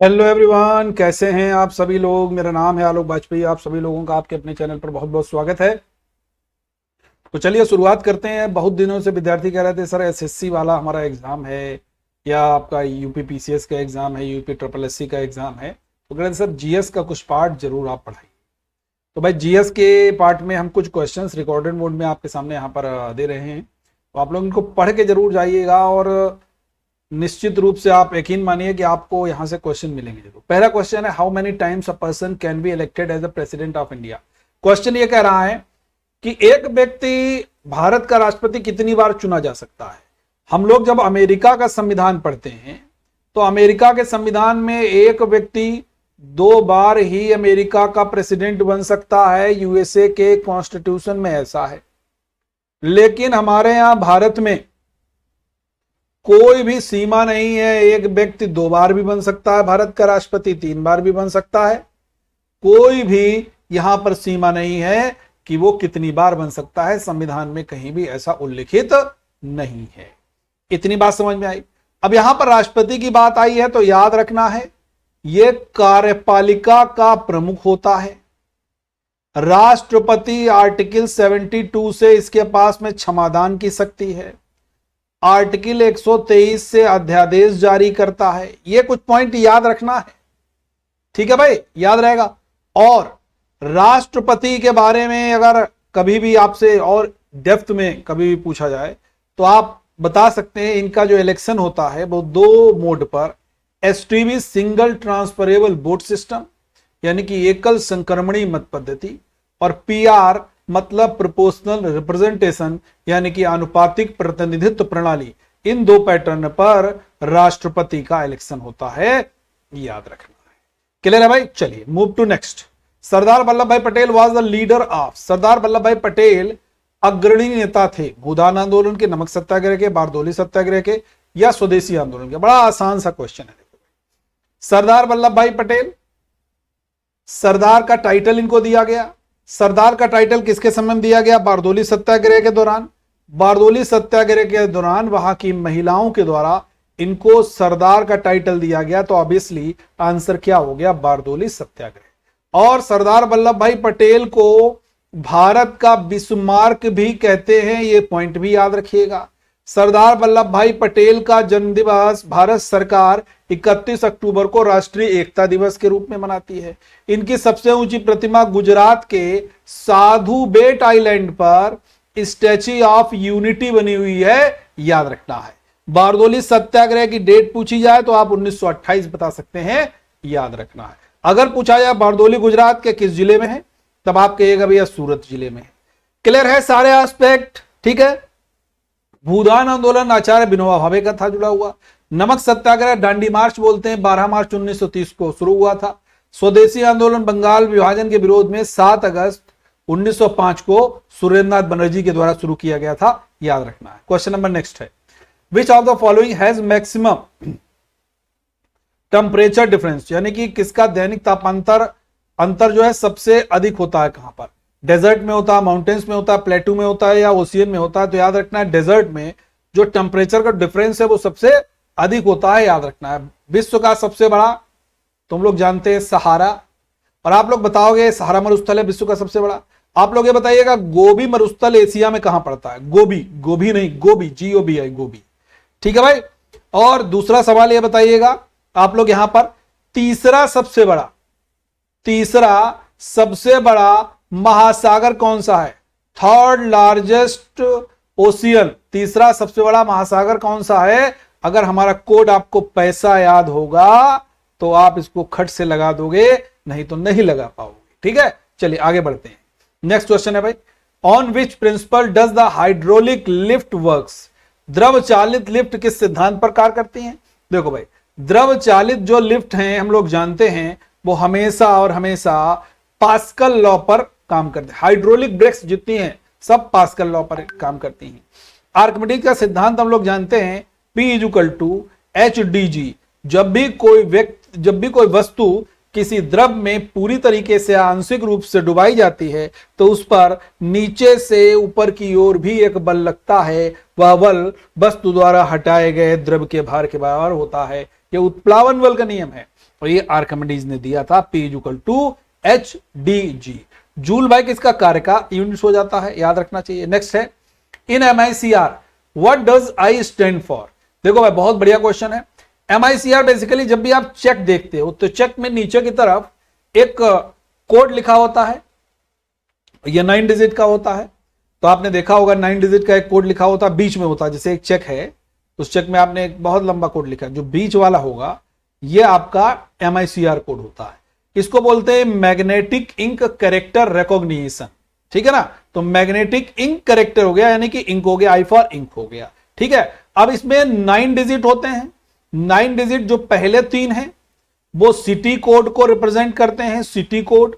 Hello everyone, कैसे हैं आप सभी लोग। मेरा नाम है आलोक वाजपेयी। आप सभी लोगों का आपके अपने चैनल पर बहुत बहुत स्वागत है। तो चलिए शुरुआत करते हैं। बहुत दिनों से विद्यार्थी कह रहे थे सर एसएससी वाला हमारा एग्जाम है या आपका यूपी पीसीएस का एग्जाम है, यूपी ट्रिपल एससी का एग्जाम है, तो कह रहे थे सर जीएस का कुछ पार्ट जरूर आप पढ़ाइए। तो भाई जीएस के पार्ट में हम कुछ क्वेश्चंस रिकॉर्डेड मोड में आपके सामने यहाँ पर दे रहे हैं, तो आप लोग इनको पढ़ के जरूर जाइएगा और निश्चित रूप से आप यकीन मानिए कि आपको यहां से क्वेश्चन मिलेंगे जरूर। पहला क्वेश्चन है, how many times a person can be elected as a president of India. Question ये कह रहा है कि एक व्यक्ति भारत का राष्ट्रपति कितनी बार चुना जा सकता है। हम लोग जब अमेरिका का संविधान पढ़ते हैं तो अमेरिका के संविधान में एक व्यक्ति 2 बार ही अमेरिका का प्रेसिडेंट बन सकता है। यूएसए के कॉन्स्टिट्यूशन में ऐसा है, लेकिन हमारे यहां भारत में कोई भी सीमा नहीं है। एक व्यक्ति 2 बार भी बन सकता है भारत का राष्ट्रपति, 3 बार भी बन सकता है। कोई भी यहां पर सीमा नहीं है कि वो कितनी बार बन सकता है। संविधान में कहीं भी ऐसा उल्लिखित नहीं है। इतनी बात समझ में आई। अब यहां पर राष्ट्रपति की बात आई है तो याद रखना है, ये कार्यपालिका का प्रमुख होता है। राष्ट्रपति आर्टिकल 72 से इसके पास में क्षमादान की शक्ति है। आर्टिकल 123 से अध्यादेश जारी करता है। ये कुछ पॉइंट याद रखना है, ठीक है भाई, याद रहेगा। और राष्ट्रपति के बारे में अगर कभी भी आपसे और डेप्थ में कभी भी पूछा जाए तो आप बता सकते हैं इनका जो इलेक्शन होता है वो 2 मोड पर, STV single transferable vote system यानी कि एकल संक्रमणीय मत पद्धति, और पीआर मतलब प्रोपोर्शनल रिप्रेजेंटेशन यानी कि आनुपातिक प्रतिनिधित्व प्रणाली। इन 2 पैटर्न पर राष्ट्रपति का इलेक्शन होता है, याद रखना है। क्लियर है भाई। चलिए move to next. Sardar Vallabhbhai Patel was the leader of. Sardar Vallabhbhai Patel अग्रणी नेता थे भूदान आंदोलन के, नमक सत्याग्रह के, बारदोली सत्याग्रह के या स्वदेशी आंदोलन के। बड़ा आसान सा क्वेश्चन है। सरदार वल्लभ भाई पटेल, सरदार का टाइटल इनको दिया गया। सरदार का टाइटल किसके समय में दिया गया? बारदोली सत्याग्रह के दौरान। बारदोली सत्याग्रह के दौरान वहां की महिलाओं के द्वारा इनको सरदार का टाइटल दिया गया, तो ऑब्वियसली आंसर क्या हो गया? बारदोली सत्याग्रह। और सरदार वल्लभ भाई पटेल को भारत का बिस्मार्क भी कहते हैं, ये पॉइंट भी याद रखिएगा। सरदार वल्लभ भाई पटेल का जन्म दिवस भारत सरकार 31 अक्टूबर को राष्ट्रीय एकता दिवस के रूप में मनाती है। इनकी सबसे ऊंची प्रतिमा गुजरात के साधु बेट आइलैंड पर स्टैच्यू ऑफ यूनिटी बनी हुई है, याद रखना है। बारदोली सत्याग्रह की डेट पूछी जाए तो आप 1928 बता सकते हैं, याद रखना है। अगर पूछा जाए बारदोली गुजरात के किस जिले में है, तब आप कहिएगा भैया सूरत जिले में है। क्लियर है सारे एस्पेक्ट, ठीक है। भूदान आंदोलन आचार्य विनोबा भावे का था जुड़ा हुआ। नमक सत्याग्रह दांडी मार्च बोलते हैं, 12 मार्च 1930 को शुरू हुआ था। स्वदेशी आंदोलन बंगाल विभाजन के विरोध में 7 अगस्त 1905 को सुरेंद्रनाथ बनर्जी के द्वारा शुरू किया गया था, याद रखना है। क्वेश्चन नंबर नेक्स्ट है, which of the following has maximum temperature difference, यानी कि किसका दैनिक तापांतर अंतर जो है सबसे अधिक होता है? कहां पर? डेजर्ट में होता है, माउंटेन्स में होता है, प्लेटू में होता है या ओशियन में होता है? तो याद रखना है डेजर्ट में जो टेम्परेचर का डिफरेंस है वो सबसे अधिक होता है, याद रखना है। विश्व का सबसे बड़ा तुम लोग जानते हैं सहारा, और आप लोग बताओगे सहारा मरुस्थल है विश्व का सबसे बड़ा। आप लोग ये बताइएगा गोबी मरुस्थल एशिया में कहां पड़ता है? गोबी, गोभी नहीं, गोबी, GOBI, गोबी, ठीक है भाई। और दूसरा सवाल ये बताइएगा आप लोग यहां पर, तीसरा सबसे बड़ा महासागर कौन सा है? थर्ड लार्जेस्ट ओशियन, तीसरा सबसे बड़ा महासागर कौन सा है? अगर हमारा कोड आपको पैसा याद होगा तो आप इसको खट से लगा दोगे, नहीं तो नहीं लगा पाओगे, ठीक है। चलिए आगे बढ़ते हैं। नेक्स्ट क्वेश्चन है भाई, on which principle does the hydraulic lift works. द्रव चालित लिफ्ट किस सिद्धांत पर कार्य करती हैं? देखो भाई, द्रव चालित जो लिफ्ट हैं हम लोग जानते हैं वो हमेशा और हमेशा पास्कल लॉ पर काम करते हैं। हाइड्रोलिक ब्रेक्स जितनी हैं सब पास्कल लॉ पर काम करती हैं। आर्किमिडीज का सिद्धांत हम लोग जानते हैं, P=HdG। जब भी कोई वस्तु किसी द्रव में पूरी तरीके से आंशिक रूप से डुबाई जाती है तो उस पर नीचे से ऊपर की ओर भी एक बल लगता है। वह बल वस्तु द्वारा हटाए गए द्रव के भार के बराबर होता है। यह उत्प्लावन बल का नियम है। और ये आर्किमिडीज ने दिया था, P = HDG। जूल भाई किसका कार्य का यूनिट हो जाता है, याद रखना चाहिए। नेक्स्ट है इन MICR what does I stand for. देखो भाई बहुत बढ़िया क्वेश्चन है। MICR बेसिकली जब भी आप चेक देखते हो तो चेक में नीचे की तरफ एक कोड लिखा होता है, यह 9 डिजिट का होता है। तो आपने देखा होगा 9 डिजिट का एक कोड लिखा होता है, बीच में होता है। जैसे एक चेक है, उस चेक में आपने एक बहुत लंबा कोड लिखा है, जो बीच वाला होगा यह आपका MICR कोड होता है। इसको बोलते हैं मैग्नेटिक इंक कैरेक्टर रिकॉग्निशन, ठीक है ना। तो मैग्नेटिक इंक कैरेक्टर हो गया, यानी कि इंक हो गया, I फॉर इंक हो गया, ठीक है। अब इसमें 9 डिजिट होते हैं। 9 डिजिट जो पहले 3 हैं वो सिटी कोड को रिप्रेजेंट करते हैं, सिटी कोड,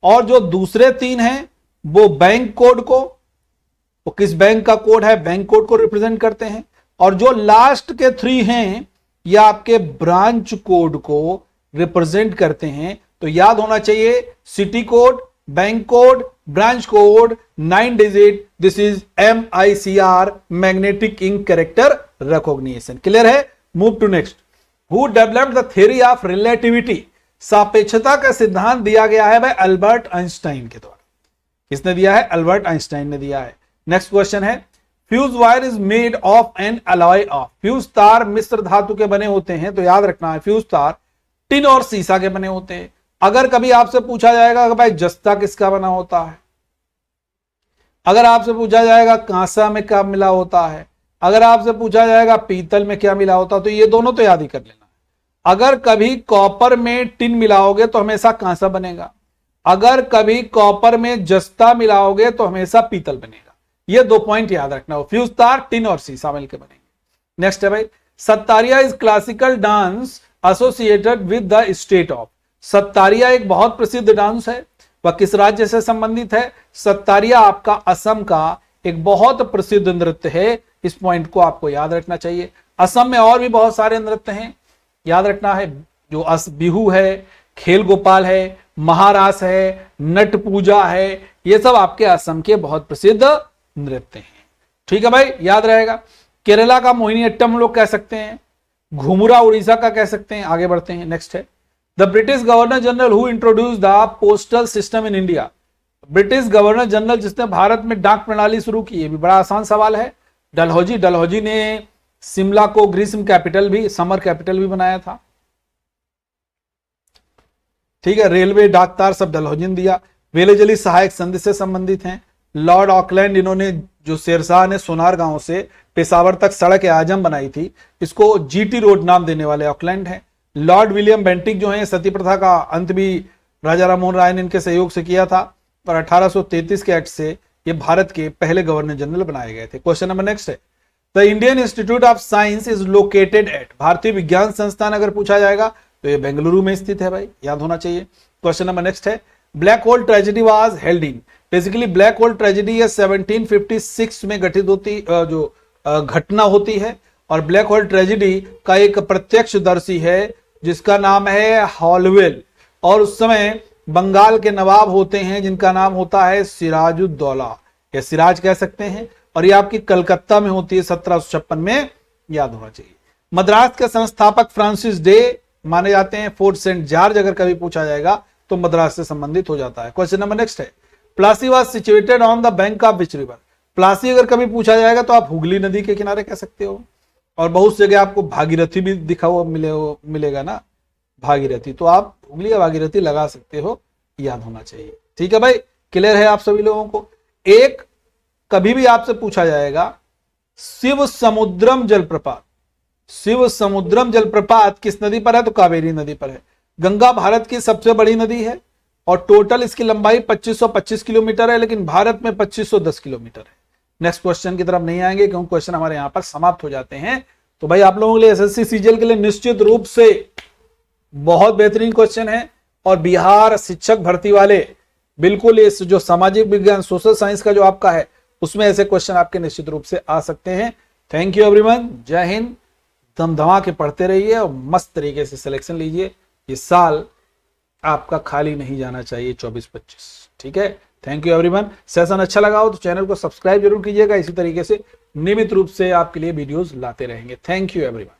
और जो दूसरे 3 हैं वो बैंक कोड को, वो किस बैंक का कोड है, बैंक कोड को रिप्रेजेंट करते हैं। और जो लास्ट के 3 हैं ये आपके ब्रांच कोड को रिप्रेजेंट करते हैं। तो याद होना चाहिए city code, bank code, branch code, 9 digit, this is MICR magnetic ink character recognition. Clear है। Move to next. Who developed the theory of relativity. सापेक्षता का सिद्धांत दिया गया है भाई अल्बर्ट आइंस्टाइन के द्वारा। किसने दिया है, अल्बर्ट आइंस्टाइन ने दिया है। नेक्स्ट क्वेश्चन है fuse wire is made of N alloy of. Fuse तार मिश्र धातु के बने होते हैं। तो याद रखना है फ्यूज तार टिन और सीसा के बने होते हैं। अगर कभी आपसे पूछा जाएगा कि भाई जस्ता किसका बना होता है, अगर आपसे पूछा जाएगा कांसा में क्या मिला होता है, अगर आपसे पूछा जाएगा पीतल में क्या मिला होता है, तो ये दोनों तो याद ही कर लेना। अगर कभी कॉपर में टिन मिलाओगे तो हमेशा कांसा बनेगा, अगर कभी कॉपर में जस्ता मिलाओगे तो हमेशा पीतल बनेगा। ये 2 पॉइंट याद रखना हो। फ्यूज तार टिन और सीसा मिलकर बनेंगे। नेक्स्ट है भाई Sattriya is classical dance associated with the state of. Sattriya एक बहुत प्रसिद्ध डांस है, वह किस राज्य से संबंधित है। सत्तारिया आपका असम का एक बहुत प्रसिद्ध नृत्य है। इस पॉइंट को आपको याद रखना चाहिए। असम में और भी बहुत सारे नृत्य हैं, याद रखना है। जो बिहू है, खेल गोपाल है, महारास है, नट पूजा है, ये सब आपके असम के बहुत प्रसिद्ध नृत्य हैं। ठीक है भाई, याद रहेगा। केरला का मोहिनीअट्टम हम लोग कह सकते हैं, घुमुरा उड़ीसा का कह सकते हैं। आगे बढ़ते हैं। नेक्स्ट है the British governor general who introduce the postal system in India. British governor general जिसने भारत में डाक प्रणाली शुरू की। ये भी बड़ा आसान सवाल है। डलहौजी। डलहौजी ने शिमला को ग्रीष्म कैपिटल भी, समर कैपिटल भी बनाया था। ठीक है। रेलवे, डाक तार सब डलहौजी ने दिया। वेलेजली सहायक संधि से संबंधित हैं। लॉर्ड ऑकलैंड, इन्होंने जो शेरशाह ने सोनार गांव से पेशावर तक सड़क आजम बनाई थी, इसको GT रोड नाम देने वाले ऑकलैंड हैं। लॉर्ड विलियम बेंटिक जो है सती प्रथा का अंत भी राजा राममोहन राय ने इनके सहयोग से किया था और 1833 के एक्ट से ये भारत के पहले गवर्नर जनरल बनाए गए थे। क्वेश्चन नंबर नेक्स्ट है the Indian institute of science is located at. भारतीय विज्ञान संस्थान अगर पूछा जाएगा तो ये बेंगलुरु में स्थित है भाई, याद होना चाहिए। क्वेश्चन नंबर नेक्स्ट है black hole tragedy was held in. Basically black hole tragedy 1756 में घटित होती जो घटना होती है, और ब्लैक होल ट्रेजेडी का एक प्रत्यक्षदर्शी है जिसका नाम है हॉलवेल, और उस समय बंगाल के नवाब होते हैं जिनका नाम होता है सिराजुद्दौला, या सिराज कह सकते हैं, और ये आपकी कलकत्ता में होती है 1756 में, याद होना चाहिए। मद्रास के संस्थापक फ्रांसिस डे माने जाते हैं। फोर्ट सेंट जॉर्ज अगर कभी पूछा जाएगा तो मद्रास से संबंधित हो जाता है। क्वेश्चन नंबर नेक्स्ट है Plassey was situated on the bank of which river. Plassey अगर कभी पूछा जाएगा तो आप हुगली नदी के किनारे कह सकते हो, और बहुत सी जगह आपको भागीरथी भी दिखा हुआ मिलेगा ना, भागीरथी, तो आप हुगली या भागीरथी लगा सकते हो, याद होना चाहिए। ठीक है भाई, क्लियर है आप सभी लोगों को। एक कभी भी आपसे पूछा जाएगा शिव समुद्रम जलप्रपात। शिव समुद्रम जलप्रपात किस नदी पर है, तो कावेरी नदी पर है। गंगा भारत की सबसे बड़ी नदी है और टोटल इसकी लंबाई 2525 किलोमीटर है, लेकिन भारत में 2510 किलोमीटर है। नेक्स्ट क्वेश्चन की तरफ नहीं आएंगे क्योंकि क्वेश्चन हमारे यहां पर समाप्त हो जाते हैं। तो भाई आप लोगों के लिए SSC CGL के लिए निश्चित रूप से बहुत बेहतरीन क्वेश्चन है, और बिहार शिक्षक भर्ती वाले बिल्कुल इस जो सामाजिक विज्ञान सोशल साइंस का जो आपका है उसमें ऐसे क्वेश्चन आपके निश्चित रूप से आ सकते हैं। थैंक यू एवरीवन, जय हिंद। दमदमा के पढ़ते रहिए और मस्त तरीके से सिलेक्शन लीजिए। ये साल आपका खाली नहीं जाना चाहिए 24-25। ठीक है, थैंक यू एवरीवन। सेशन अच्छा लगा हो तो चैनल को सब्सक्राइब जरूर कीजिएगा। इसी तरीके से नियमित रूप से आपके लिए वीडियोस लाते रहेंगे। Thank you everyone.